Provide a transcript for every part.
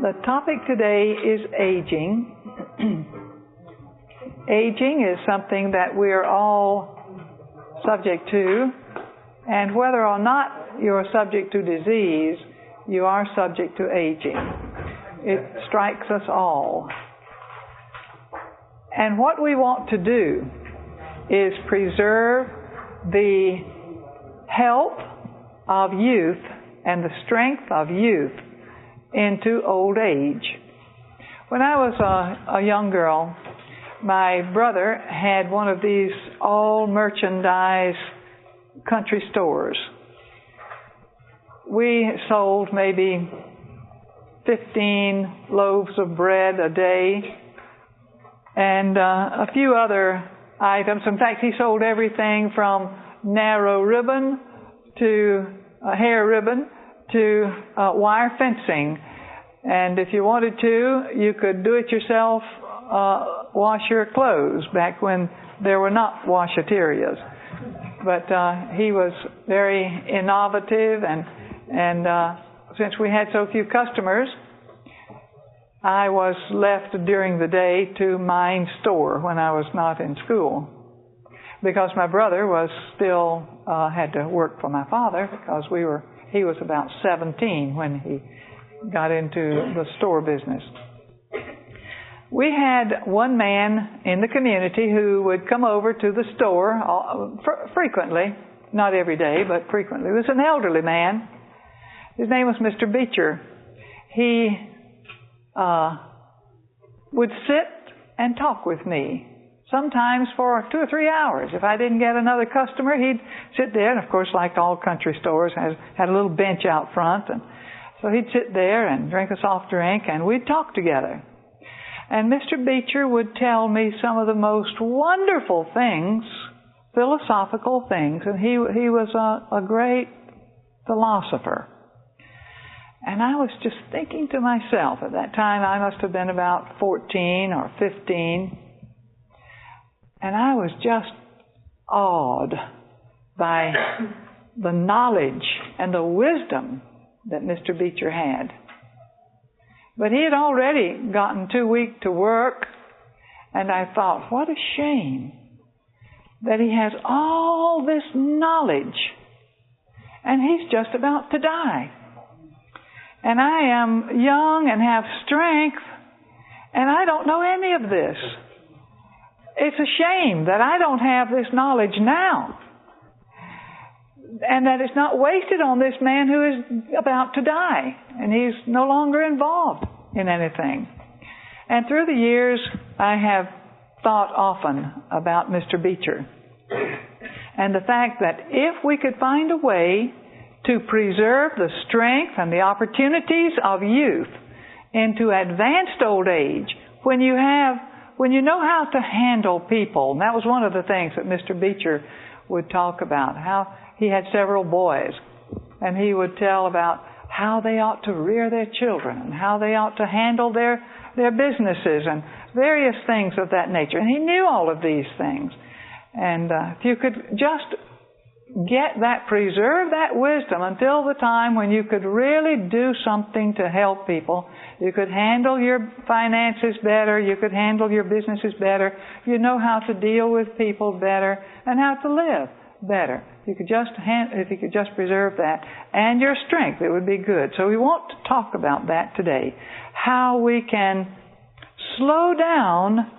The topic today is aging. Aging is something that we are all subject to, and whether or not you're subject to disease, you are subject to aging. It strikes us all. And what we want to do is preserve the health of youth and the strength of youth into old age. When I was a young girl, my brother had one of these all-merchandise country stores. We sold maybe 15 loaves of bread a day and a few other items. In fact, he sold everything from narrow ribbon to hair ribbon to wire fencing. And if you wanted to, you could do it yourself, wash your clothes back when there were not washaterias. But he was very innovative, and since we had so few customers, I was left during the day to mind store when I was not in school, because my brother was still had to work for my father, because he was about 17 when he got into the store business. We had one man in the community who would come over to the store frequently, not every day, but frequently. He was an elderly man. His name was Mr. Beecher. He would sit and talk with me, sometimes for 2 or 3 hours. If I didn't get another customer, he'd sit there, and of course, like all country stores, had a little bench out front, and so he'd sit there and drink a soft drink, and we'd talk together. And Mr. Beecher would tell me some of the most wonderful things, philosophical things, and he was a great philosopher. And I was just thinking to myself, at that time I must have been about 14 or 15, and I was just awed by the knowledge and the wisdom that Mr. Beecher had. But he had already gotten too weak to work, and I thought, what a shame that he has all this knowledge, and he's just about to die. And I am young and have strength, and I don't know any of this. It's a shame that I don't have this knowledge now, and that it's not wasted on this man who is about to die, and he's no longer involved in anything. And through the years, I have thought often about Mr. Beecher, and the fact that if we could find a way to preserve the strength and the opportunities of youth into advanced old age, when you know how to handle people. And that was one of the things that Mr. Beecher would talk about, how he had several boys, and he would tell about how they ought to rear their children and how they ought to handle their businesses and various things of that nature. And he knew all of these things. And if you could just preserve that wisdom until the time when you could really do something to help people. You could handle your finances better. You could handle your businesses better. You know how to deal with people better and how to live better. If you could just preserve that and your strength, it would be good. So we want to talk about that today. How we can slow down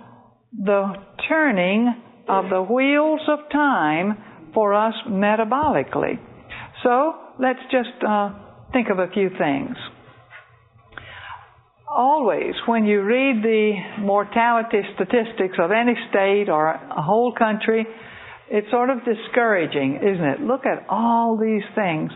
the turning of the wheels of time for us metabolically. So let's just think of a few things. Always, when you read the mortality statistics of any state or a whole country, it's sort of discouraging, isn't it? Look at all these things.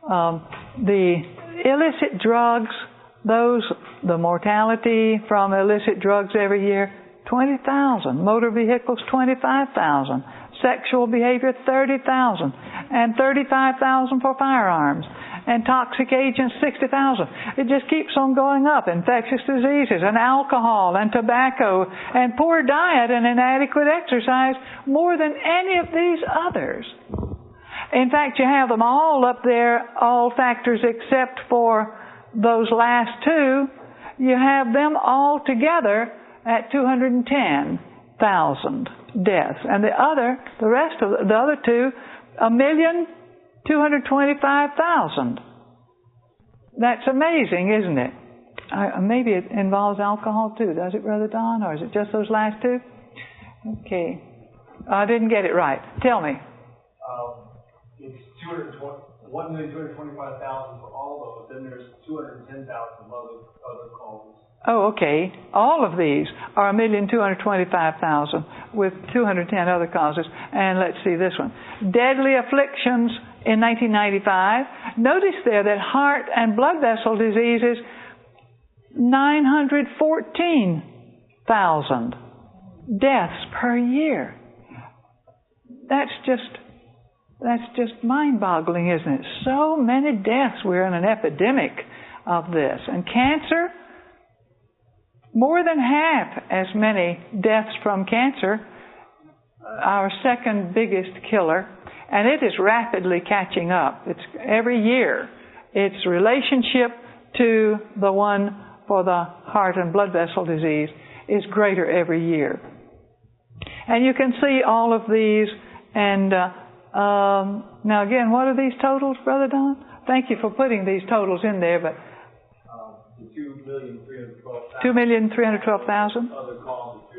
The illicit drugs, the mortality from illicit drugs every year, 20,000. Motor vehicles, 25,000. Sexual behavior, 30,000. And 35,000 for firearms. And toxic agents, 60,000. It just keeps on going up. Infectious diseases and alcohol and tobacco and poor diet and inadequate exercise, more than any of these others. In fact, you have them all up there, all factors except for those last two. you have them all together at 210,000 deaths. And the rest of the other two, 1,225,000. That's amazing, isn't it? Maybe it involves alcohol too. Does it, Brother Don? Or is it just those last two? Okay. I didn't get it right. Tell me. It's 1,225,000 for all those. Then there's 210,000 other causes. Oh, okay. All of these are 1,225,000 with 210 other causes. And let's see this one. Deadly afflictions in 1995. Notice there that heart and blood vessel diseases, 914,000 deaths per year. That's just mind-boggling, isn't it? So many deaths. We're in an epidemic of this. And cancer, more than half as many deaths from cancer, our second biggest killer, and it is rapidly catching up. It's every year. Its relationship to the one for the heart and blood vessel disease is greater every year. And you can see all of these. And now again, what are these totals, Brother Don? Thank you for putting these totals in there. But 2,312,000.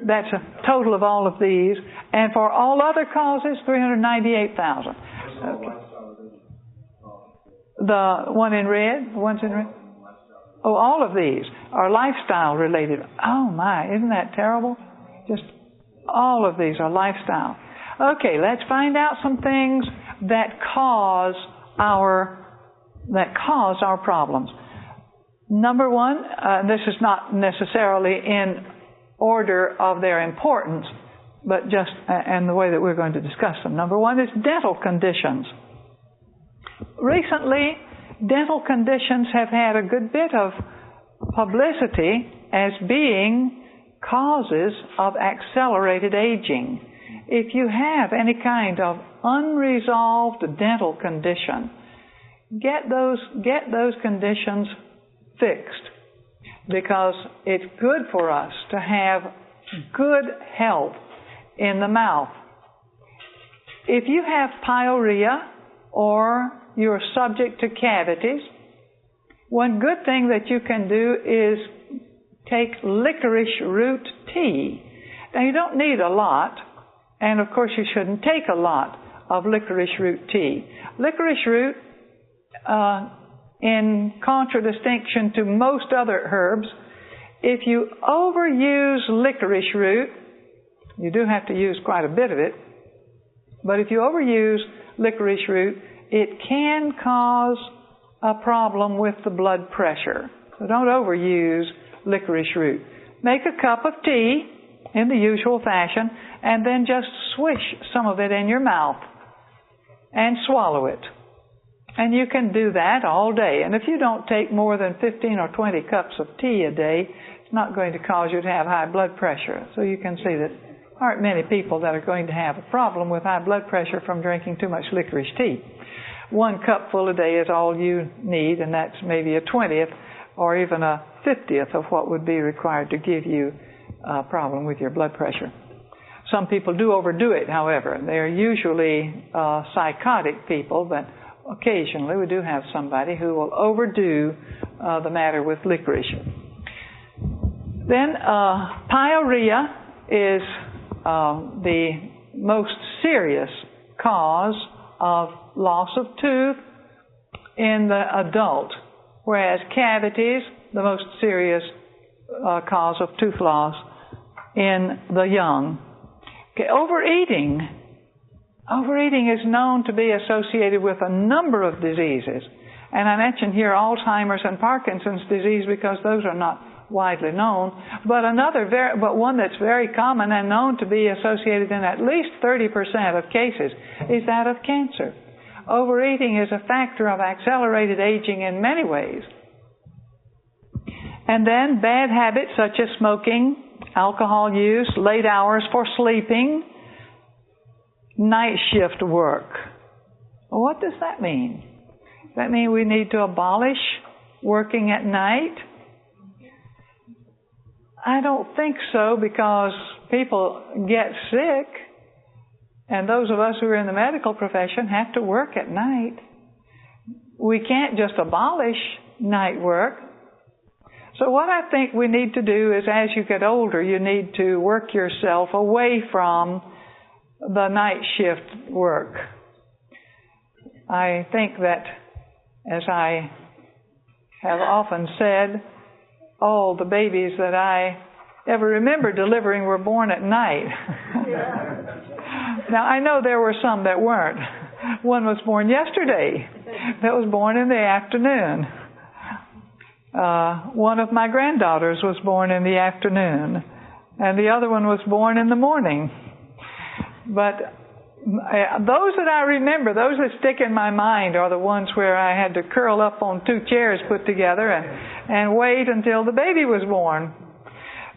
That's a total of all of these. And for all other causes, 398,000. Okay. The one in red? The ones in red? Oh, all of these are lifestyle related. Oh my, isn't that terrible? Just all of these are lifestyle. Okay, let's find out some things that cause our problems. Number one, this is not necessarily in order of their importance, but just and the way that we're going to discuss them. Number one is dental conditions. Recently, dental conditions have had a good bit of publicity as being causes of accelerated aging. If you have any kind of unresolved dental condition, get those conditions fixed, because it's good for us to have good health in the mouth. If you have pyorrhea or you're subject to cavities, one good thing that you can do is take licorice root tea. Now, you don't need a lot, and of course you shouldn't take a lot of licorice root tea. Licorice root, in contradistinction to most other herbs, if you overuse licorice root, you do have to use quite a bit of it, but if you overuse licorice root, it can cause a problem with the blood pressure. So don't overuse licorice root. Make a cup of tea in the usual fashion, and then just swish some of it in your mouth and swallow it. And you can do that all day. And if you don't take more than 15 or 20 cups of tea a day, it's not going to cause you to have high blood pressure. So you can see that there aren't many people that are going to have a problem with high blood pressure from drinking too much licorice tea. 1 cupful a day is all you need, and that's maybe a 20th or even a 50th of what would be required to give you a problem with your blood pressure. Some people do overdo it, however. They're usually psychotic people, but occasionally we do have somebody who will overdo the matter with licorice. Then pyorrhea is the most serious cause of loss of tooth in the adult, whereas cavities, the most serious cause of tooth loss in the young. Okay, overeating is known to be associated with a number of diseases. And I mentioned here Alzheimer's and Parkinson's disease because those are not widely known. But one that's very common and known to be associated in at least 30% of cases is that of cancer. Overeating is a factor of accelerated aging in many ways. And then bad habits such as smoking, alcohol use, late hours for sleeping, night shift work. Well, what does that mean? Does that mean we need to abolish working at night? I don't think so, because people get sick, and those of us who are in the medical profession have to work at night. We can't just abolish night work. So what I think we need to do is, as you get older, you need to work yourself away from the night shift work. I think that, as I have often said, all the babies that I ever remember delivering were born at night. Now, I know there were some that weren't. One was born yesterday that was born in the afternoon. One of my granddaughters was born in the afternoon, and the other one was born in the morning. But those that I remember, those that stick in my mind, are the ones where I had to curl up on two chairs put together and wait until the baby was born.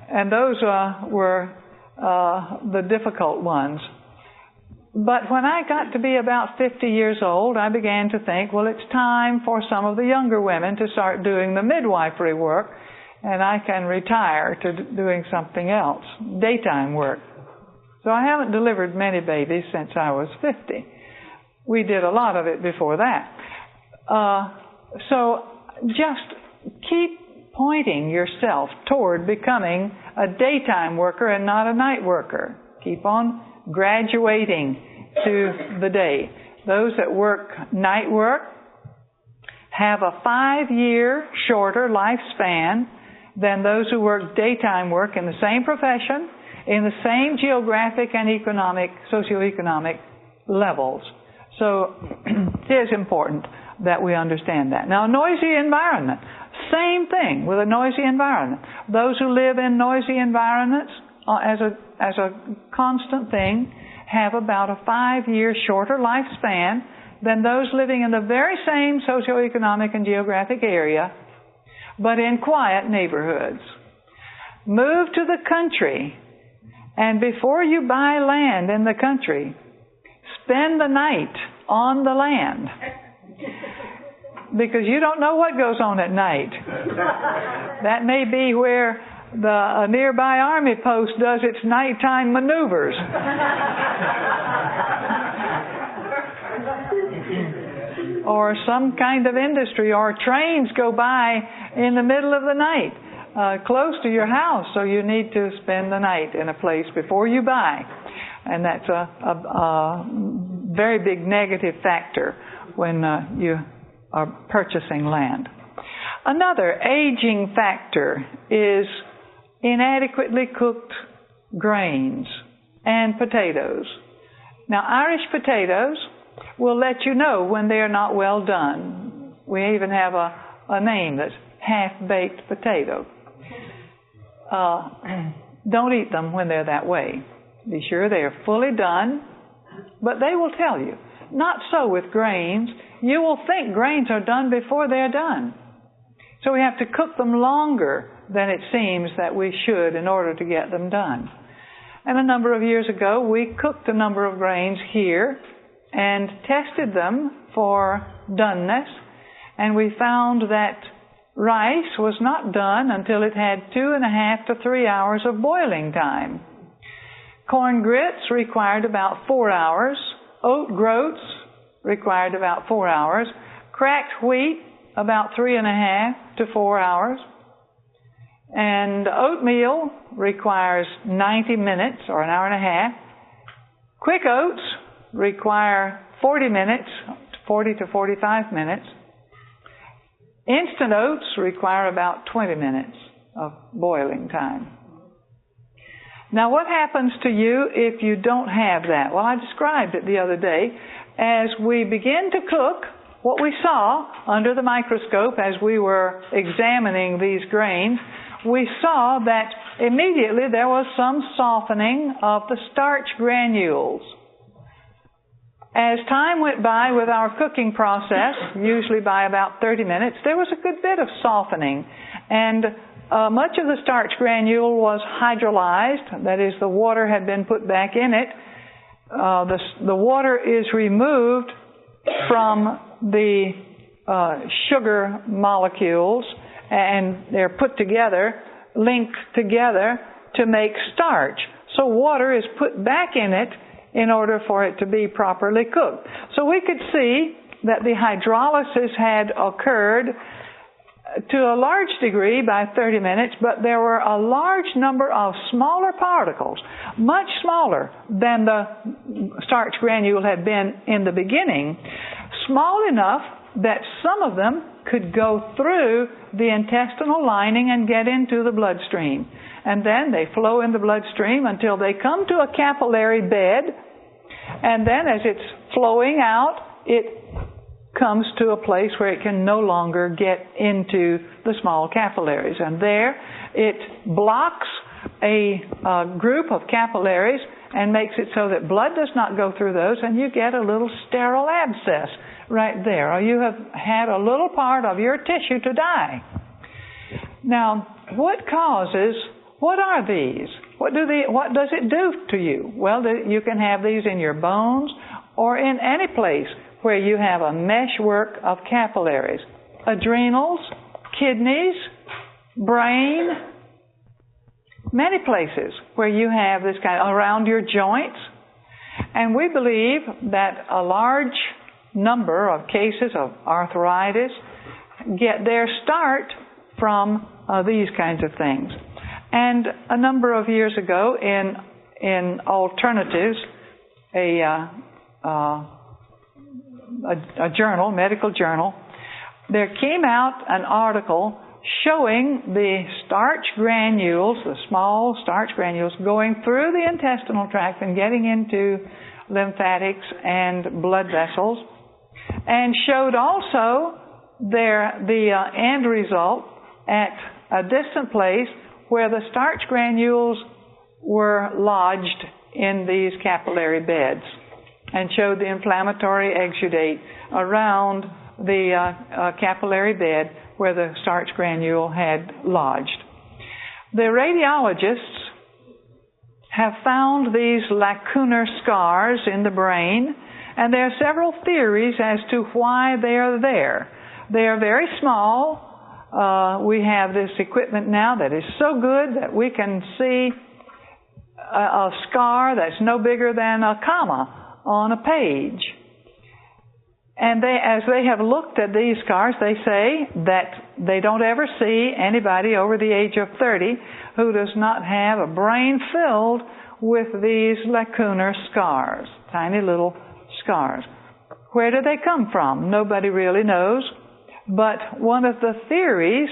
And those were the difficult ones. But when I got to be about 50 years old, I began to think, well, it's time for some of the younger women to start doing the midwifery work, and I can retire to doing something else, daytime work. So I haven't delivered many babies since I was 50. We did a lot of it before that. So just keep pointing yourself toward becoming a daytime worker and not a night worker. Keep on graduating to the day. Those that work night work have a 5-year shorter lifespan than those who work daytime work in the same profession, in the same geographic and socioeconomic levels. So it is important that we understand that. Now, a noisy environment. Same thing with a noisy environment. Those who live in noisy environments as a constant thing have about a 5-year shorter lifespan than those living in the very same socioeconomic and geographic area, but in quiet neighborhoods. Move to the country, and before you buy land in the country, spend the night on the land. Because you don't know what goes on at night. That may be where a nearby army post does its nighttime maneuvers. Or some kind of industry, or trains go by in the middle of the night, close to your house, so you need to spend the night in a place before you buy. And that's a very big negative factor when you are purchasing land. Another aging factor is inadequately cooked grains and potatoes. Now, Irish potatoes will let you know when they are not well done. We even have a name that's half-baked potato. Don't eat them when they're that way. Be sure they are fully done, but they will tell you. Not so with grains. You will think grains are done before they're done. So we have to cook them longer than it seems that we should in order to get them done. And a number of years ago, we cooked a number of grains here and tested them for doneness, and we found that rice was not done until it had 2.5 to 3 hours of boiling time. Corn grits required about 4 hours. Oat groats required about 4 hours. Cracked wheat, about 3.5 to 4 hours. And oatmeal requires 90 minutes or an hour and a half. Quick oats require 40 to 45 minutes. Instant oats require about 20 minutes of boiling time. Now, what happens to you if you don't have that? Well, I described it the other day. As we begin to cook, what we saw under the microscope as we were examining these grains, we saw that immediately there was some softening of the starch granules. As time went by with our cooking process, usually by about 30 minutes, there was a good bit of softening. And much of the starch granule was hydrolyzed, that is, the water had been put back in it. The water is removed from the sugar molecules, and they're put together linked together to make starch. So water is put back in it in order for it to be properly cooked. So we could see that the hydrolysis had occurred to a large degree by 30 minutes, but there were a large number of smaller particles, much smaller than the starch granule had been in the beginning, small enough that some of them could go through the intestinal lining and get into the bloodstream. And then they flow in the bloodstream until they come to a capillary bed, and then as it's flowing out, it comes to a place where it can no longer get into the small capillaries. And there it blocks a group of capillaries and makes it so that blood does not go through those, and you get a little sterile abscess right there, or you have had a little part of your tissue to die. Now, what are these? What does it do to you? Well, you can have these in your bones or in any place where you have a meshwork of capillaries. Adrenals, kidneys, brain, many places where you have this around your joints. And we believe that a large number of cases of arthritis get their start from these kinds of things. And a number of years ago in Alternatives, a journal, medical journal, there came out an article showing the starch granules, the small starch granules, going through the intestinal tract and getting into lymphatics and blood vessels, and showed also the end result at a distant place where the starch granules were lodged in these capillary beds, and showed the inflammatory exudate around the capillary bed where the starch granule had lodged. The radiologists have found these lacunar scars in the brain, and there are several theories as to why they are there. They are very small. We have this equipment now that is so good that we can see a scar that's no bigger than a comma on a page. And as they have looked at these scars, they say that they don't ever see anybody over the age of 30 who does not have a brain filled with these lacunar scars, tiny little scars. Where do they come from? Nobody really knows. But one of the theories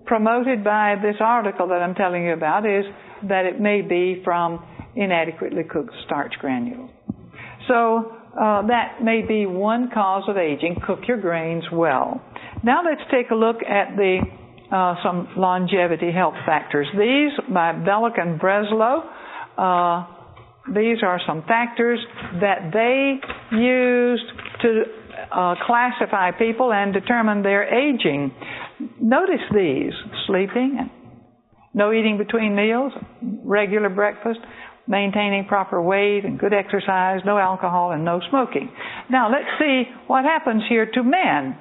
promoted by this article that I'm telling you about is that it may be from inadequately cooked starch granules. So that may be one cause of aging. Cook your grains well. Now let's take a look at some longevity health factors. These by Belloc and Breslow. These are some factors that they used to classify people and determine their aging. Notice these: sleeping, no eating between meals, regular breakfast, maintaining proper weight and good exercise, no alcohol, and no smoking. Now let's see what happens here to men.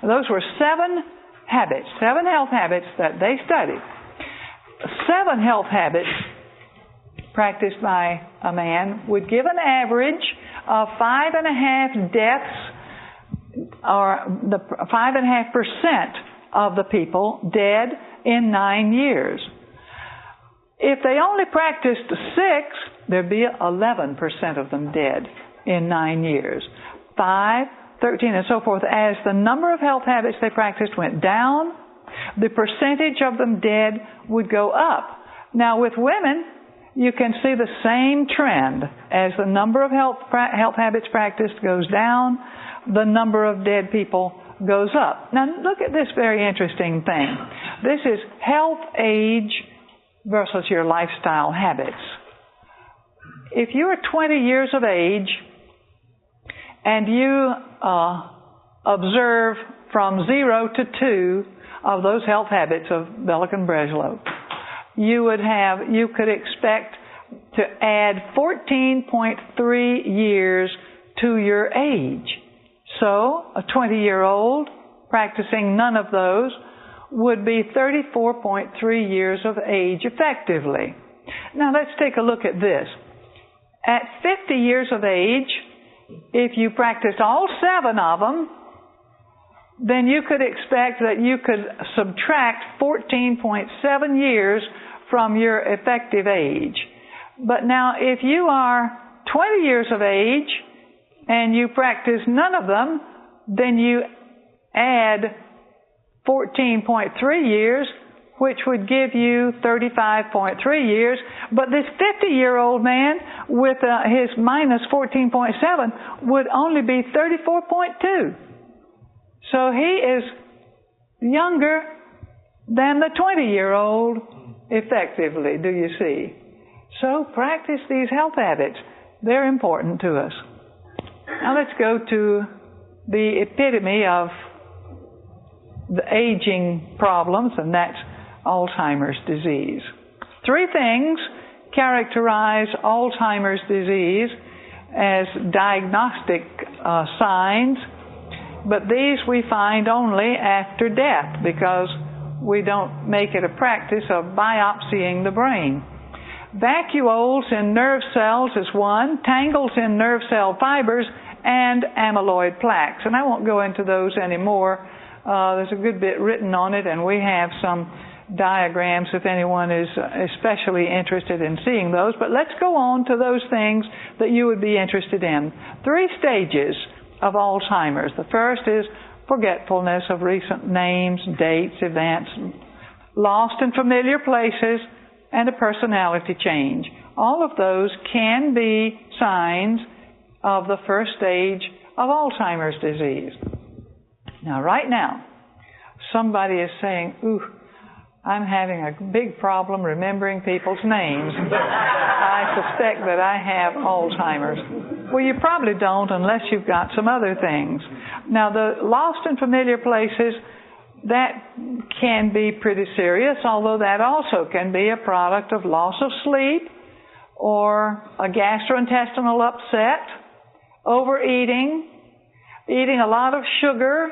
Those were 7 health habits that they studied. 7 health habits practiced by a man would give an average of 5.5 deaths, or the 5.5% of the people dead in 9 years. If they only practiced 6, there'd be 11% of them dead in 9 years. 5, 13, and so forth. As the number of health habits they practiced went down, the percentage of them dead would go up. Now with women, you can see the same trend. As the number of health habits practiced goes down, the number of dead people goes up. Now look at this very interesting thing. This is health age versus your lifestyle habits. If you are 20 years of age and you observe from 0 to 2 of those health habits of Belloc and Breslow, you could expect to add 14.3 years to your age. So a 20-year-old practicing none of those would be 34.3 years of age effectively. Now let's take a look at this. At 50 years of age, if you practiced all 7 of them, then you could expect that you could subtract 14.7 years from your effective age. But now if you are 20 years of age and you practice none of them, then you add 14.3 years, which would give you 35.3 years. But this 50-year-old man with his minus 14.7 would only be 34.2. So he is younger than the 20-year-old effectively, do you see? So practice these health habits. They're important to us. Now let's go to the epitome of the aging problems, and that's Alzheimer's disease. 3 things characterize Alzheimer's disease as diagnostic signs, but these we find only after death because we don't make it a practice of biopsying the brain. Vacuoles in nerve cells is one, tangles in nerve cell fibers, and amyloid plaques. And I won't go into those anymore. There's a good bit written on it, and we have some diagrams if anyone is especially interested in seeing those. But let's go on to those things that you would be interested in. 3 stages of Alzheimer's. The first is forgetfulness of recent names, dates, events, lost in familiar places, and a personality change. All of those can be signs of the first stage of Alzheimer's disease. Now, right now, somebody is saying, ooh, I'm having a big problem remembering people's names. I suspect that I have Alzheimer's. Well, you probably don't unless you've got some other things. Now, the lost in familiar places, that can be pretty serious, although that also can be a product of loss of sleep or a gastrointestinal upset, overeating, eating a lot of sugar,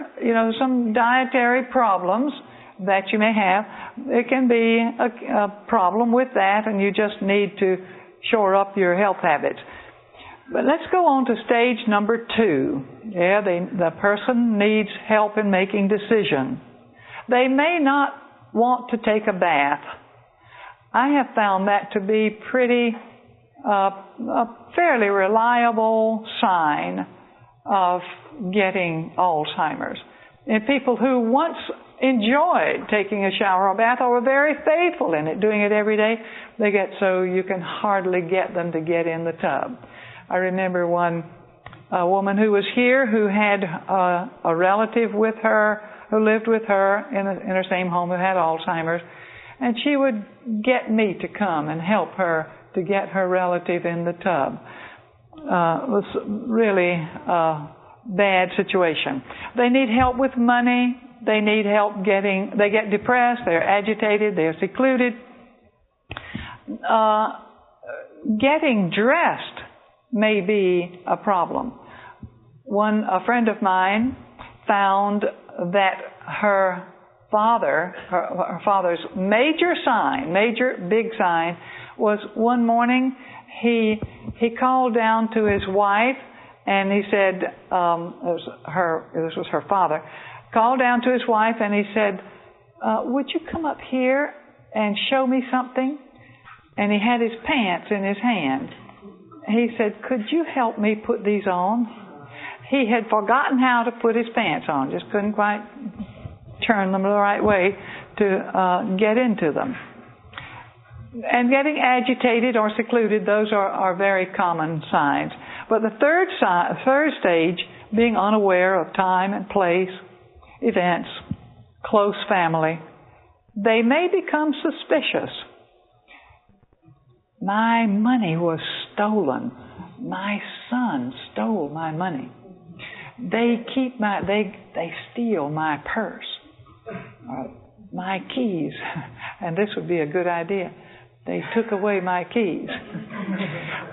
some dietary problems that you may have. It can be a problem with that, and you just need to shore up your health habits. But let's go on to stage number 2. The person needs help in making decisions. They may not want to take a bath. I have found that to be a fairly reliable sign of getting Alzheimer's. And people who once enjoyed taking a shower or bath or were very faithful in it, doing it every day, they get so you can hardly get them to get in the tub. I remember a woman who was here who had a relative with her who lived with her in her same home who had Alzheimer's, and she would get me to come and help her to get her relative in the tub. It was really a bad situation. They need help with money. They need help they get depressed, they're agitated, they're secluded. Getting dressed may be a problem. A friend of mine found that her father's major big sign was one morning he called down to his wife, and he said, this was her father, called down to his wife and he said, would you come up here and show me something? And he had his pants in his hand. He said, could you help me put these on? He had forgotten how to put his pants on, just couldn't quite turn them the right way to get into them. And getting agitated or secluded, those are very common signs. But the third stage, being unaware of time and place, events, close family, they may become suspicious. My money was stolen. My son stole my money. They steal my purse, my keys, and this would be a good idea. They took away my keys.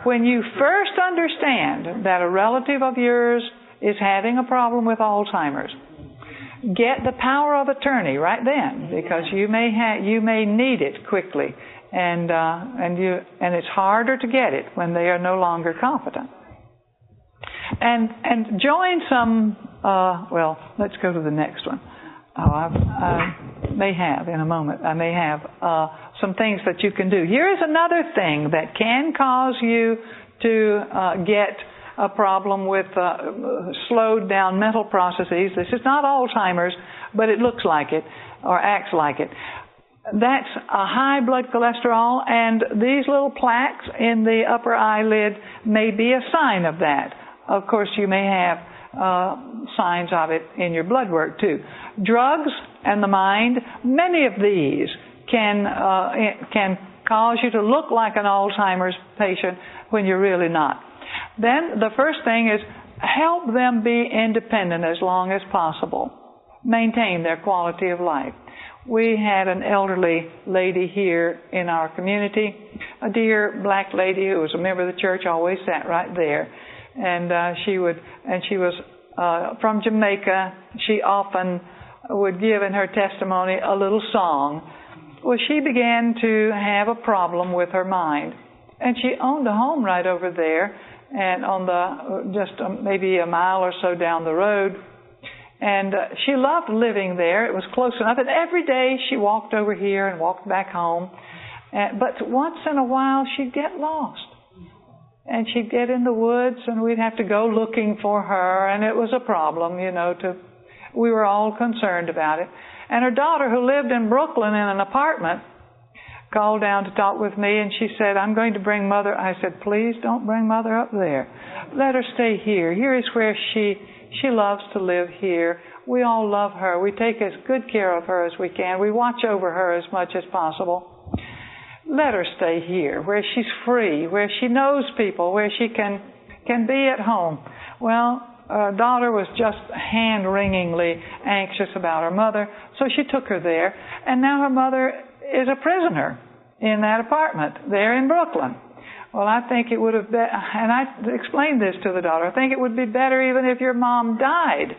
When you first understand that a relative of yours is having a problem with Alzheimer's, get the power of attorney right then, because you may need it quickly, and it's harder to get it when they are no longer competent. And join some. Let's go to the next one. I may have in a moment. I may have some things that you can do. Here's another thing that can cause you to get a problem with slowed down mental processes. This is not Alzheimer's, but it looks like it or acts like it. That's a high blood cholesterol, and these little plaques in the upper eyelid may be a sign of that. Of course, you may have signs of it in your blood work too. Drugs and the mind, many of these can cause you to look like an Alzheimer's patient when you're really not. Then the first thing is help them be independent as long as possible. Maintain their quality of life. We had an elderly lady here in our community, a dear black lady who was a member of the church, always sat right there. And she was from Jamaica. She often would give in her testimony a little song. Well, she began to have a problem with her mind. And she owned a home right over there, and on just maybe a mile or so down the road. And she loved living there. It was close enough. And every day she walked over here and walked back home. But once in a while she'd get lost. And she'd get in the woods, and we'd have to go looking for her. And it was a problem, we were all concerned about it. And her daughter, who lived in Brooklyn in an apartment, called down to talk with me, and she said, I'm going to bring Mother. I said, please don't bring Mother up there. Let her stay here. Here is where she loves to live here. We all love her. We take as good care of her as we can. We watch over her as much as possible. Let her stay here, where she's free, where she knows people, where she can be at home. Well, her daughter was just hand-wringingly anxious about her mother, so she took her there, and now her mother is a prisoner in that apartment there in Brooklyn. Well, I think it would have been, and I explained this to the daughter, I think it would be better even if your mom died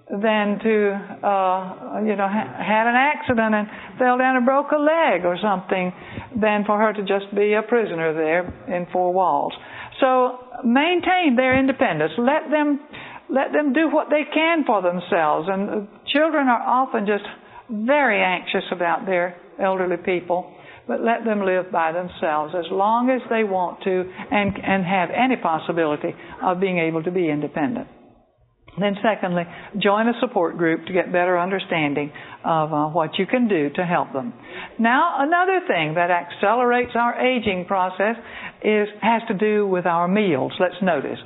than to, had an accident and fell down and broke a leg or something, than for her to just be a prisoner there in four walls. So maintain their independence. Let them do what they can for themselves. And children are often just very anxious about their elderly people, but let them live by themselves as long as they want to and have any possibility of being able to be independent. Then secondly, join a support group to get better understanding of what you can do to help them. Now, another thing that accelerates our aging process has to do with our meals. Let's notice.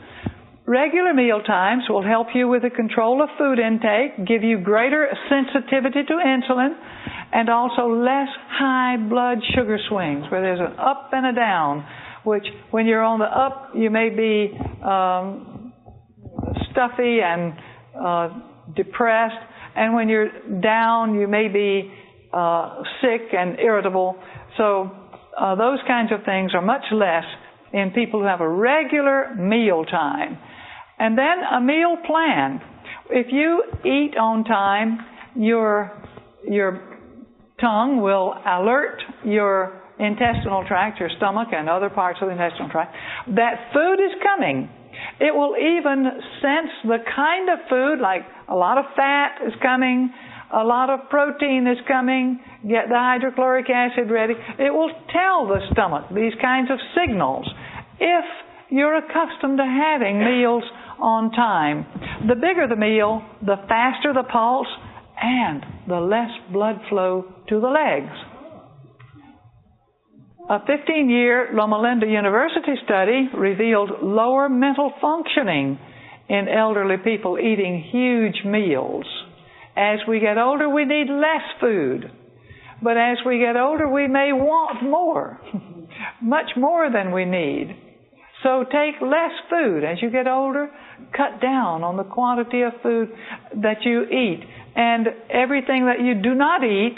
Regular meal times will help you with the control of food intake, give you greater sensitivity to insulin, and also less high blood sugar swings, where there's an up and a down, which when you're on the up, you may be stuffy and depressed, and when you're down, you may be sick and irritable. So those kinds of things are much less in people who have a regular meal time. And then a meal plan. If you eat on time, your tongue will alert your intestinal tract, your stomach and other parts of the intestinal tract, that food is coming. It will even sense the kind of food, like a lot of fat is coming, a lot of protein is coming, get the hydrochloric acid ready. It will tell the stomach these kinds of signals if you're accustomed to having meals on time. The bigger the meal, the faster the pulse, and the less blood flow to the legs. A 15-year Loma Linda University study revealed lower mental functioning in elderly people eating huge meals. As we get older, we need less food. But as we get older, we may want more, much more than we need. So take less food. As you get older, cut down on the quantity of food that you eat. And everything that you do not eat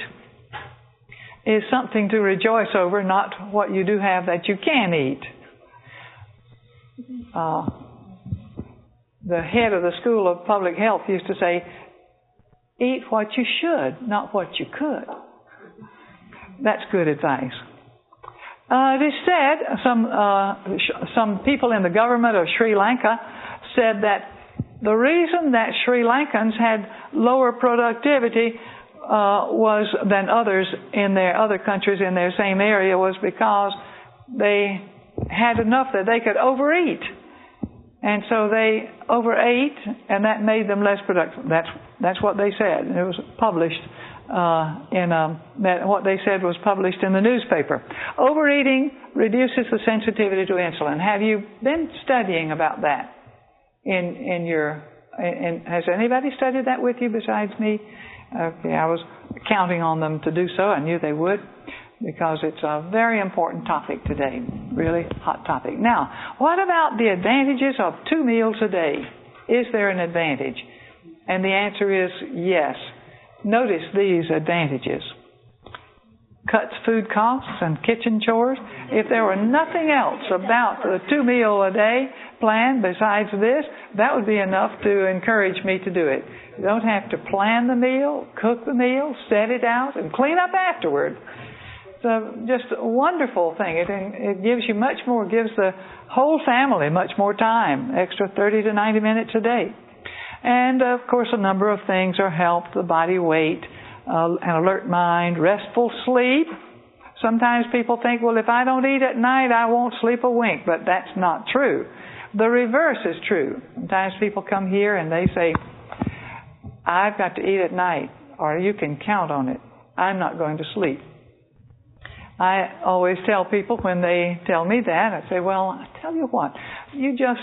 is something to rejoice over, not what you do have that you can eat. The head of the School of Public Health used to say, Eat what you should, not what you could. That's good advice. It is said, some people in the government of Sri Lanka said that the reason that Sri Lankans had lower productivity than others in their other countries in their same area was because they had enough that they could overeat. And so they overate, and that made them less productive. That's what they said. It was published what they said was published in the newspaper. Overeating reduces the sensitivity to insulin. Have you been studying about that? Has anybody studied that with you besides me? Okay, I was counting on them to do so. I knew they would, because it's a very important topic today. Really hot topic. Now, what about the advantages of 2 meals a day? Is there an advantage? And the answer is yes. Notice these advantages. Cuts food costs and kitchen chores. If there were nothing else about the 2 meal a day plan besides this, that would be enough to encourage me to do it. You don't have to plan the meal, cook the meal, set it out, and clean up afterward. It's just a wonderful thing. It gives you much more, gives the whole family much more time, extra 30 to 90 minutes a day. And, of course, a number of things are helped: the body weight, an alert mind, restful sleep. Sometimes people think, well, if I don't eat at night, I won't sleep a wink. But that's not true. The reverse is true. Sometimes people come here and they say, I've got to eat at night, or you can count on it. I'm not going to sleep. I always tell people when they tell me that, I say, well, I tell you what, you just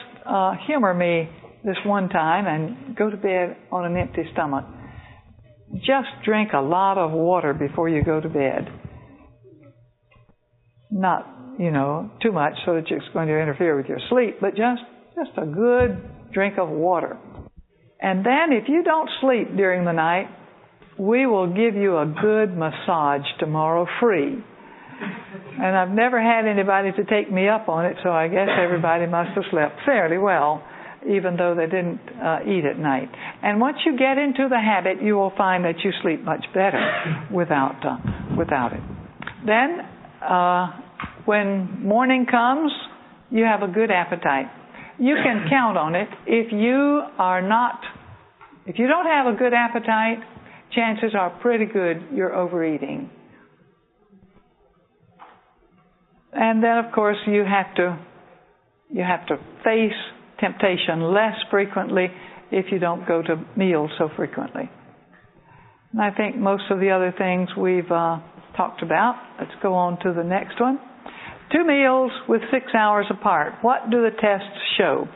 humor me this one time and go to bed on an empty stomach. Just drink a lot of water before you go to bed. Not, too much so that it's going to interfere with your sleep, but just a good drink of water. And then if you don't sleep during the night, we will give you a good massage tomorrow free. And I've never had anybody to take me up on it, so I guess everybody must have slept fairly well, even though they didn't eat at night. And once you get into the habit, you will find that you sleep much better without it. Then, when morning comes, you have a good appetite. You can count on it. If you don't have a good appetite, chances are pretty good you're overeating. And then, of course, you have to face temptation less frequently if you don't go to meals so frequently. And I think most of the other things we've talked about. Let's go on to the next one. 2 meals with 6 hours apart. What do the tests show?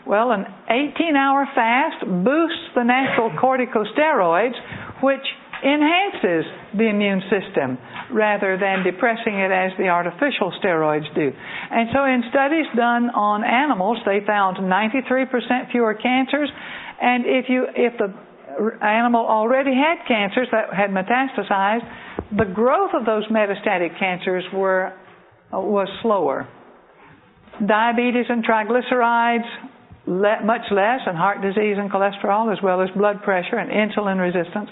Well, an 18-hour fast boosts the natural corticosteroids, which enhances the immune system rather than depressing it as the artificial steroids do. And so in studies done on animals, they found 93% fewer cancers. And if the animal already had cancers that had metastasized, the growth of those metastatic cancers was slower. Diabetes and triglycerides, much less, and heart disease and cholesterol, as well as blood pressure and insulin resistance.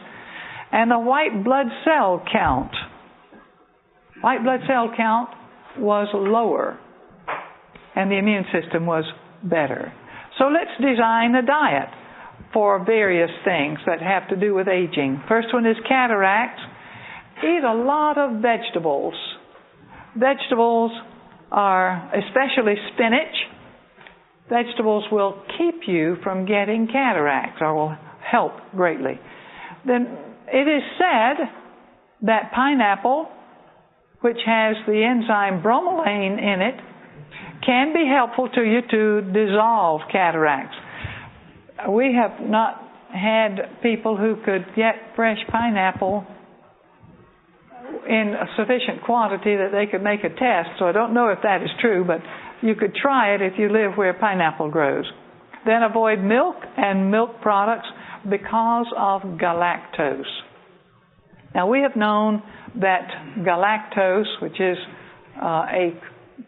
And the white blood cell count. White blood cell count was lower, and the immune system was better. So let's design a diet for various things that have to do with aging. First one is cataracts. Eat a lot of vegetables. Vegetables are, especially spinach, vegetables will keep you from getting cataracts, or will help greatly. Then it is said that pineapple, which has the enzyme bromelain in it, can be helpful to you to dissolve cataracts. We have not had people who could get fresh pineapple in a sufficient quantity that they could make a test, so I don't know if that is true, but you could try it if you live where pineapple grows. Then avoid milk and milk products because of galactose. Now, we have known that galactose, which is a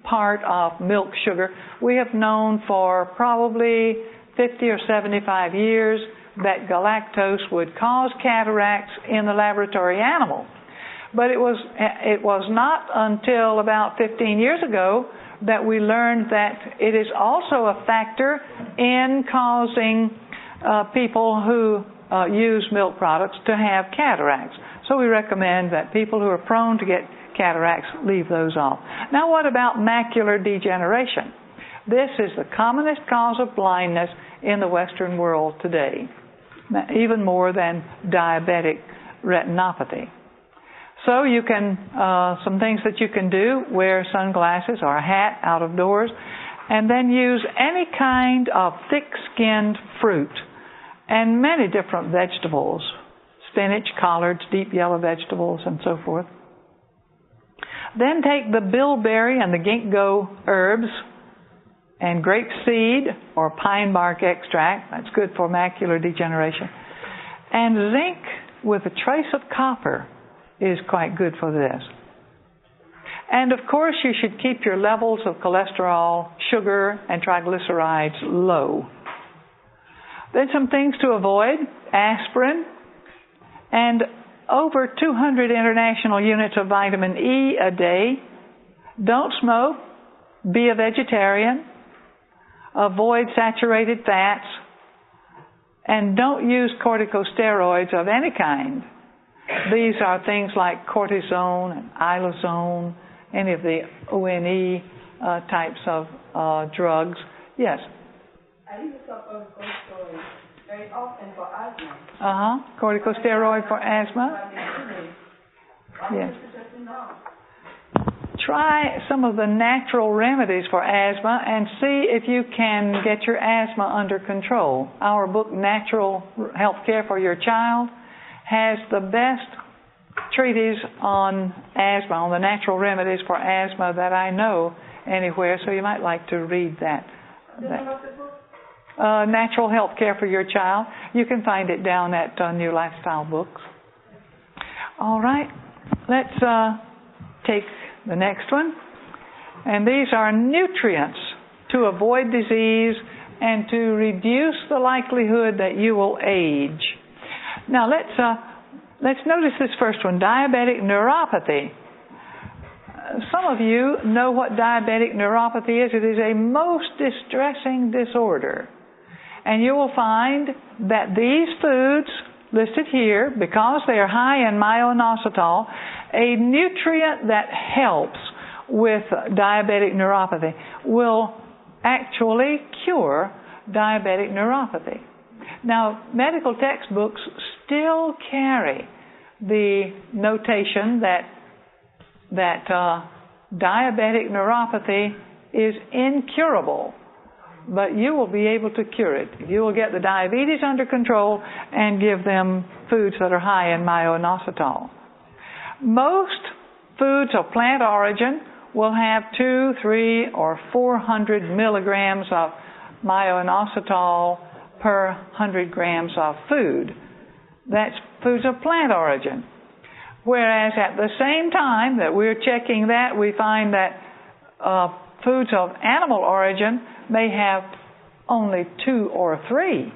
part of milk sugar, we have known for probably 50 or 75 years that galactose would cause cataracts in the laboratory animal. But it was not until about 15 years ago that we learned that it is also a factor in causing people who use milk products to have cataracts. So we recommend that people who are prone to get cataracts leave those off. Now what about macular degeneration? This is the commonest cause of blindness in the Western world today, even more than diabetic retinopathy. So you can, some things that you can do, wear sunglasses or a hat out of doors, and then use any kind of thick-skinned fruit and many different vegetables, spinach, collards, deep yellow vegetables, and so forth. Then take the bilberry and the ginkgo herbs and grape seed or pine bark extract, that's good for macular degeneration, and zinc with a trace of copper is quite good for this. And of course you should keep your levels of cholesterol, sugar, and triglycerides low. Then some things to avoid: aspirin and over 200 international units of vitamin E a day. Don't smoke. Be a vegetarian. Avoid saturated fats. And don't use corticosteroids of any kind. These are things like cortisone and ilozone, any of the ONE types of drugs. Yes? I use corticosteroid very often for asthma. Corticosteroid for asthma? Yes. Try some of the natural remedies for asthma and see if you can get your asthma under control. Our book, Natural Health Care for Your Child, has the best treatise on asthma, on the natural remedies for asthma that I know anywhere, so you might like to read that. Natural Health Care for Your Child. You can find it down at New Lifestyle Books. All right, let's take the next one. And these are nutrients to avoid disease and to reduce the likelihood that you will age. Now let's notice this first one, diabetic neuropathy. Some of you know what diabetic neuropathy is. It is a most distressing disorder. And you will find that these foods listed here, because they are high in myo-inositol, a nutrient that helps with diabetic neuropathy, will actually cure diabetic neuropathy. Now, medical textbooks still carry the notation that diabetic neuropathy is incurable, but you will be able to cure it. You will get the diabetes under control and give them foods that are high in myo-inositol. Most foods of plant origin will have 200, 300, or 400 milligrams of myo-inositol per 100 grams of food. That's foods of plant origin. Whereas at the same time that we're checking that, we find that foods of animal origin may have only 2 or 3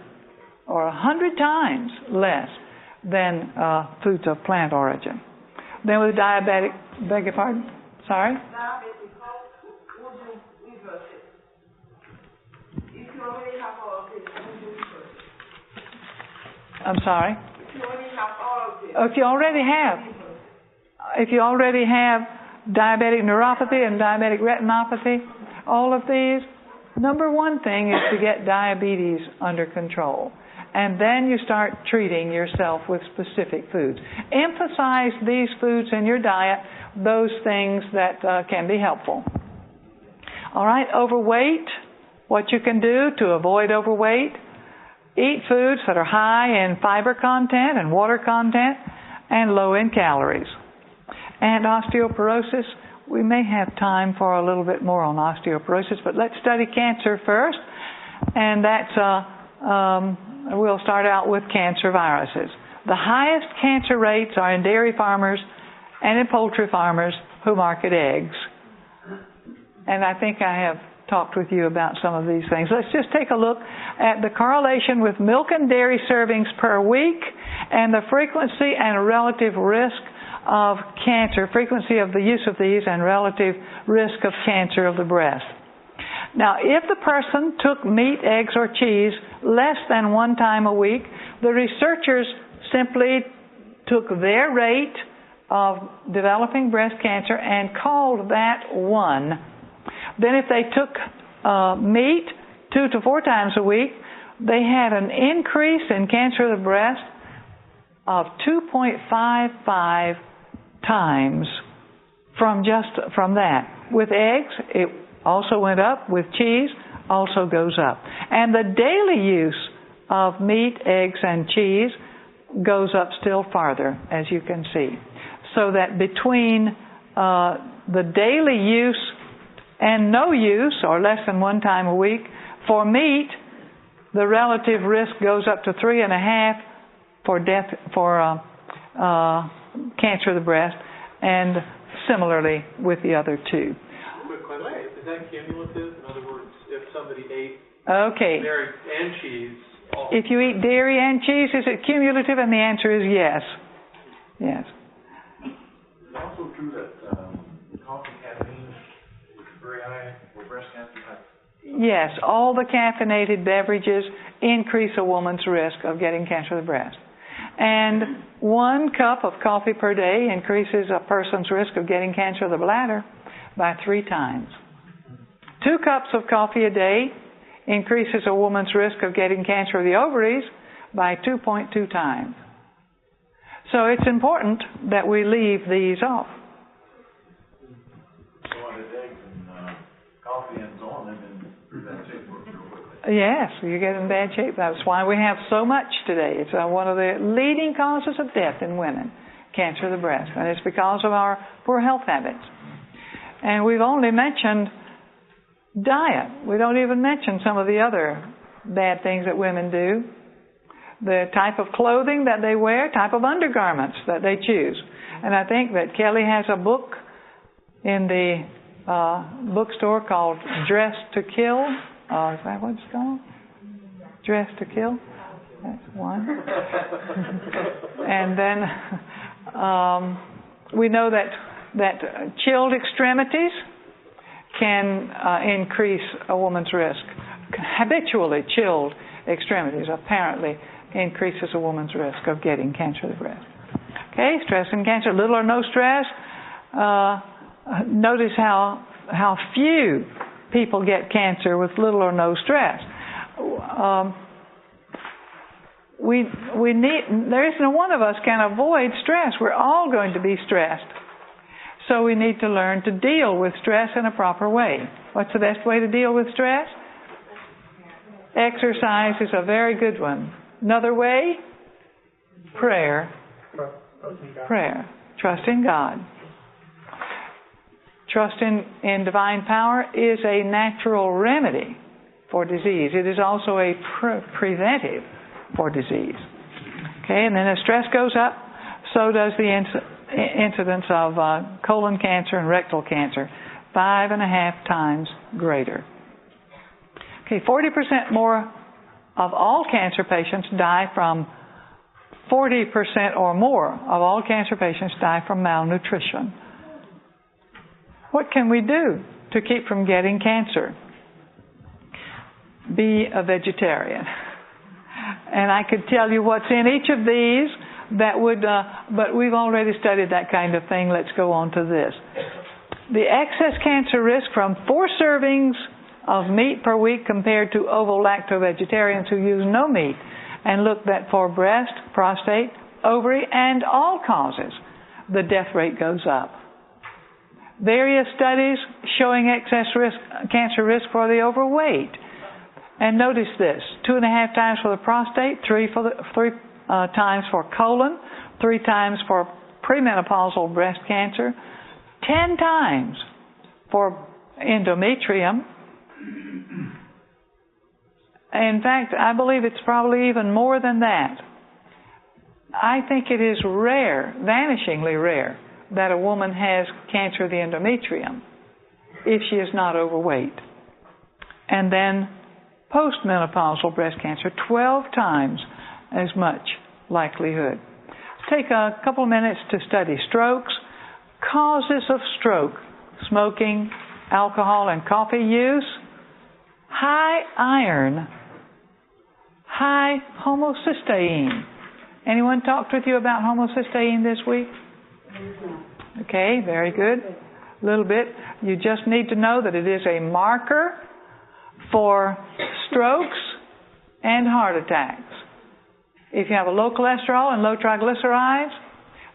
or 100 times less than foods of plant origin. Then with diabetic, beg your pardon? Sorry? Diabetic, how would you reverse it? If you already have all of this, how would you reverse it? I'm sorry? If you already have all of this. If you already have diabetic neuropathy and diabetic retinopathy, all of these, number one thing is to get diabetes under control. And then you start treating yourself with specific foods. Emphasize these foods in your diet, those things that can be helpful. All right, overweight, what you can do to avoid overweight: eat foods that are high in fiber content and water content and low in calories. And osteoporosis, we may have time for a little bit more on osteoporosis, but let's study cancer first. And that's we'll start out with cancer viruses. The highest cancer rates are in dairy farmers and in poultry farmers who market eggs. And I think I have talked with you about some of these things. Let's just take a look at the correlation with milk and dairy servings per week and the frequency and relative risk of cancer, frequency of the use of these and relative risk of cancer of the breast. Now, if the person took meat, eggs, or cheese less than 1 time a week, the researchers simply took their rate of developing breast cancer and called that 1. Then if they took meat 2 to 4 times a week, they had an increase in cancer of the breast of 2.55 times from that. With eggs, it also went up. With cheese, also goes up. And the daily use of meat, eggs, and cheese goes up still farther, as you can see. So that between the daily use and no use, or less than 1 time a week, for meat, the relative risk goes up to 3.5 for cancer of the breast, and similarly with the other 2. Quick question, is that cumulative? In other words, if somebody ate dairy and cheese... If you eat dairy and cheese, is it cumulative? And the answer is yes. Yes. It's also true that coffee caffeine is very high for breast cancer. Yes, all the caffeinated beverages increase a woman's risk of getting cancer of the breast. And 1 cup of coffee per day increases a person's risk of getting cancer of the bladder by 3 times. 2 cups of coffee a day increases a woman's risk of getting cancer of the ovaries by 2.2 times. So it's important that we leave these off. So on the eggs and coffee and so on, they've been pretty bad shape real quickly. Yes, you get in bad shape. That's why we have so much today. It's one of the leading causes of death in women, cancer of the breast. And it's because of our poor health habits. And we've only mentioned diet. We don't even mention some of the other bad things that women do. The type of clothing that they wear, type of undergarments that they choose. And I think that Kelly has a book in the bookstore called Dress to Kill. Is that what it's called? Dress to Kill? That's one. And then we know that chilled extremities can increase a woman's risk. Habitually chilled extremities apparently increases a woman's risk of getting cancer of the breast. Okay, stress and cancer, little or no stress. Notice how few people get cancer with little or no stress. There isn't one of us can avoid stress. We're all going to be stressed. So we need to learn to deal with stress in a proper way. What's the best way to deal with stress? Exercise is a very good one. Another way? Prayer. Prayer. Trust in God. Trust in divine power is a natural remedy for disease. It is also a preventive for disease. Okay, and then as stress goes up, so does the incidence of colon cancer and rectal cancer, 5.5 times greater. Okay, 40% more of all cancer patients die from 40% or more of all cancer patients die from malnutrition. What can we do to keep from getting cancer? Be a vegetarian. And I could tell you what's in each of these that would, but we've already studied that kind of thing. Let's go on to this. The excess cancer risk from 4 servings of meat per week compared to ovo-lacto-vegetarians who use no meat. And look that for breast, prostate, ovary, and all causes, the death rate goes up. Various studies showing excess cancer risk for the overweight. And notice this, 2.5 times for the prostate, 3 times for colon, 3 times for premenopausal breast cancer, 10 times for endometrium. In fact, I believe it's probably even more than that. I think it is rare, vanishingly rare, that a woman has cancer of the endometrium if she is not overweight. And then postmenopausal breast cancer, 12 times as much likelihood. Take a couple of minutes to study strokes. Causes of stroke: smoking, alcohol and coffee use, high iron, high homocysteine. Anyone talked with you about homocysteine this week? Okay, very good. A little bit. You just need to know that it is a marker for strokes and heart attacks. If you have a low cholesterol and low triglycerides,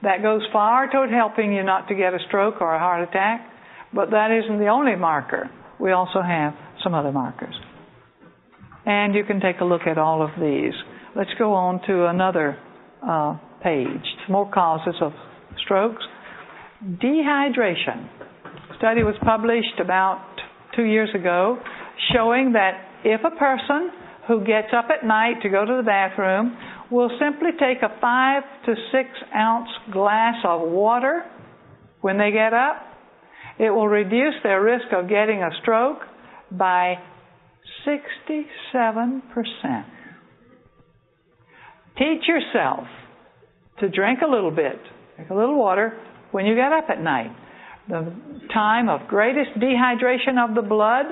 that goes far toward helping you not to get a stroke or a heart attack. But that isn't the only marker. We also have some other markers. And you can take a look at all of these. Let's go on to another page. More causes of strokes. Dehydration. A study was published about 2 years ago showing that if a person who gets up at night to go to the bathroom will simply take a 5 to 6 ounce glass of water when they get up, it will reduce their risk of getting a stroke by 67%. Teach yourself to drink a little bit, drink a little water when you get up at night. The time of greatest dehydration of the blood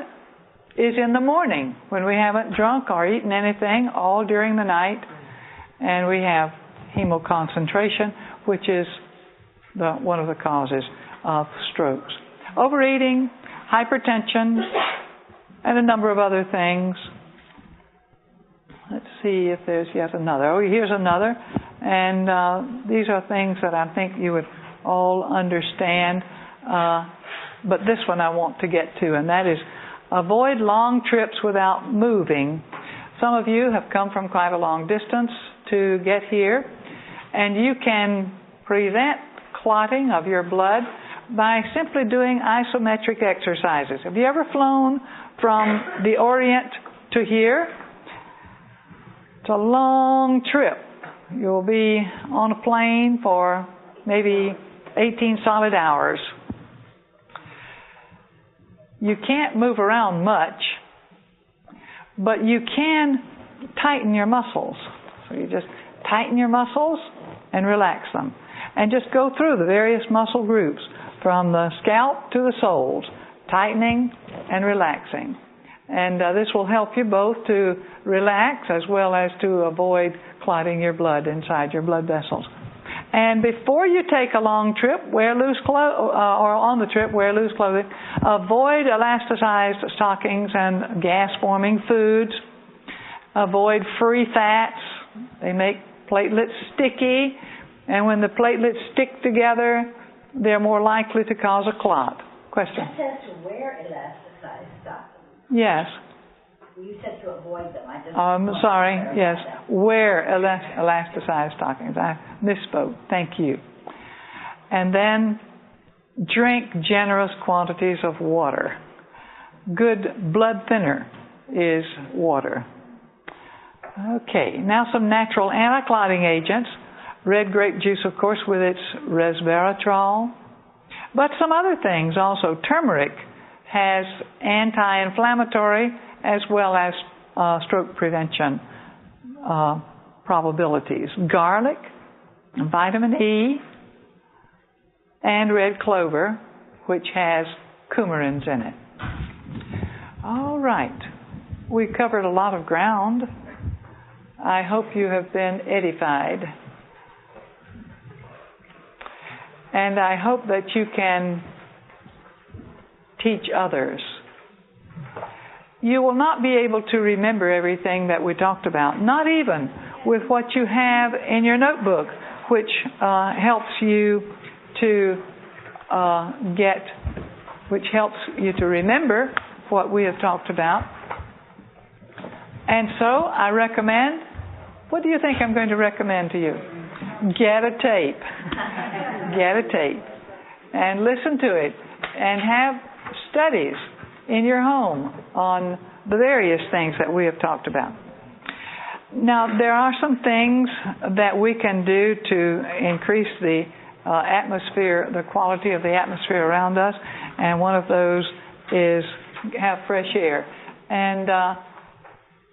is in the morning when we haven't drunk or eaten anything all during the night, and we have hemoconcentration, which is one of the causes of strokes. Overeating, hypertension, and a number of other things. Let's see if there's yet another. Oh, here's another. And these are things that I think you would all understand. But this one I want to get to, and that is avoid long trips without moving. Some of you have come from quite a long distance to get here, and you can prevent clotting of your blood by simply doing isometric exercises. Have you ever flown from the Orient to here? It's a long trip. You'll be on a plane for maybe 18 solid hours. You can't move around much, but you can tighten your muscles. So you just tighten your muscles and relax them. And just go through the various muscle groups from the scalp to the soles, tightening and relaxing. And this will help you both to relax as well as to avoid clotting your blood inside your blood vessels. And before you take a long trip, wear loose clothes, or on the trip, wear loose clothing. Avoid elasticized stockings and gas-forming foods. Avoid free fats. They make platelets sticky, and when the platelets stick together, they're more likely to cause a clot. Question? It says to wear elasticized stockings. Yes. You said to avoid them. I just sorry. Yes. Wear elasticized stockings. I misspoke. Thank you. And then drink generous quantities of water. Good blood thinner is water. Okay. Now some natural anti-clotting agents. Red grape juice, of course, with its resveratrol. But some other things also. Turmeric has anti-inflammatory as well as stroke prevention probabilities. Garlic, vitamin E, and red clover, which has coumarins in it. All right. We covered a lot of ground. I hope you have been edified. And I hope that you can teach others. You will not be able to remember everything that we talked about, not even with what you have in your notebook, which helps you to remember what we have talked about. And so I recommend, what do you think I'm going to recommend to you? Get a tape. Get a tape. And listen to it. And have studies in your home on the various things that we have talked about. Now, there are some things that we can do to increase the atmosphere, the quality of the atmosphere around us, and one of those is have fresh air. And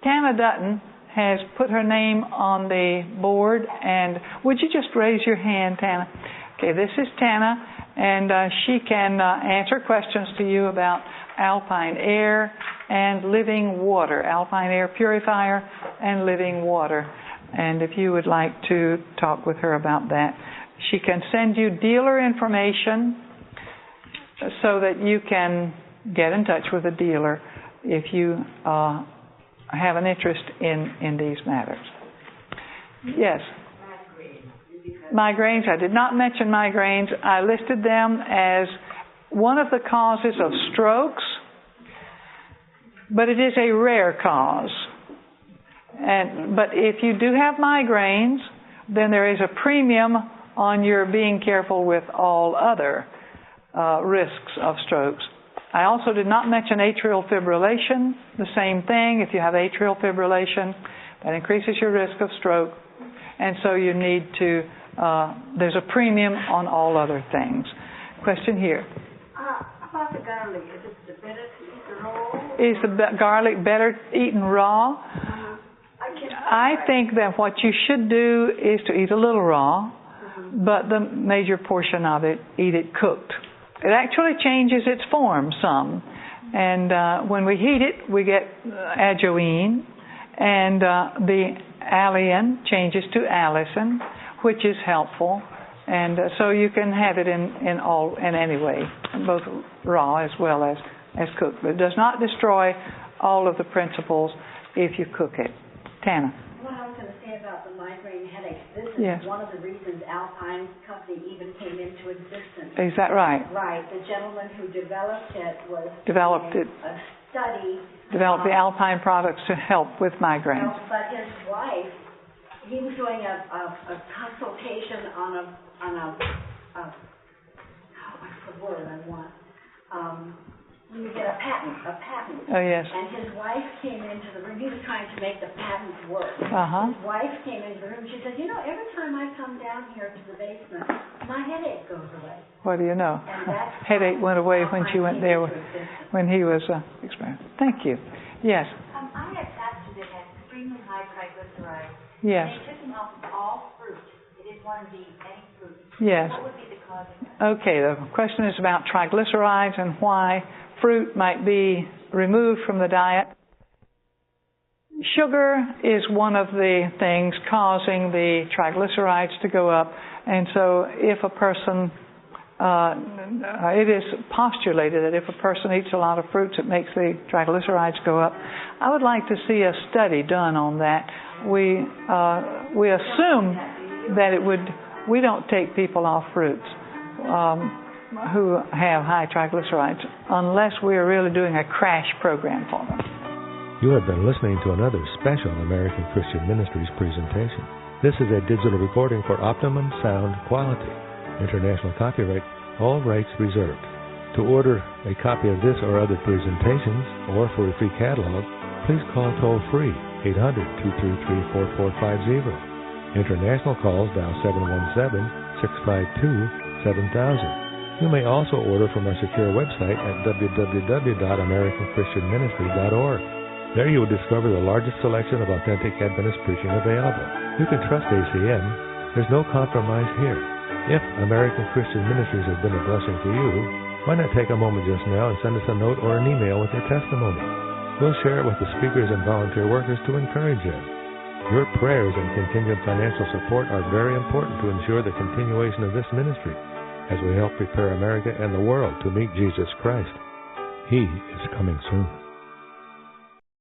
Tana Dutton has put her name on the board. And would you just raise your hand, Tana? Okay, this is Tana, and she can answer questions to you about alpine air and living water, alpine air purifier and living water. And if you would like to talk with her about that, she can send you dealer information so that you can get in touch with a dealer if you have an interest in these matters. Yes? Migraines. I did not mention migraines. I listed them as one of the causes of strokes, but it is a rare cause. But if you do have migraines, then there is a premium on your being careful with all other risks of strokes. I also did not mention atrial fibrillation. The same thing. If you have atrial fibrillation, that increases your risk of stroke. And so you need to, there's a premium on all other things. Question here. About the garlic, is it better to eat the raw? Is the garlic better eaten raw? I think that what you should do is to eat a little raw, but the major portion of it, eat it cooked. It actually changes its form some. And when we heat it, we get ajoine, and the alliin changes to allicin, which is helpful. And so you can have it in any way, both raw as well as cooked. But it does not destroy all of the principles if you cook it. Tana. What I was going to say about the migraine headaches, this is one of the reasons Alpine Company even came into existence. Is that right? Right. The gentleman who developed it developed a study. Developed the Alpine products to help with migraines. But his wife, he was doing a consultation on a what's the word I want? When you get a patent. Oh, yes. And his wife came into the room. He was trying to make the patent work. Uh-huh. His wife came into the room. She said, every time I come down here to the basement, my headache goes away. What do you know? And that headache went away when she went there when he was experimenting. Thank you. Yes. I had pastor that had extremely high triglycerides. Yes. And they took him off of all fruit. They didn't want him to eat any fruit. Yes. What would be the cause of that? Okay, the question is about triglycerides and why fruit might be removed from the diet. Sugar is one of the things causing the triglycerides to go up, and so if a person, it is postulated that if a person eats a lot of fruits, it makes the triglycerides go up. I would like to see a study done on that. We assume that it would. We don't take people off fruits who have high triglycerides unless we are really doing a crash program for them. You have been listening to another special American Christian Ministries presentation. This is a digital recording for optimum sound quality. International copyright, all rights reserved. To order a copy of this or other presentations, or for a free catalog, please call toll-free 800-233-4450. International calls dial 717-652-7000. You may also order from our secure website at www.americanchristianministry.org. There you will discover the largest selection of authentic Adventist preaching available. You can trust ACM. There's no compromise here. If American Christian Ministries has been a blessing to you, why not take a moment just now and send us a note or an email with your testimony? We'll share it with the speakers and volunteer workers to encourage them. Your prayers and continued financial support are very important to ensure the continuation of this ministry as we help prepare America and the world to meet Jesus Christ. He is coming soon.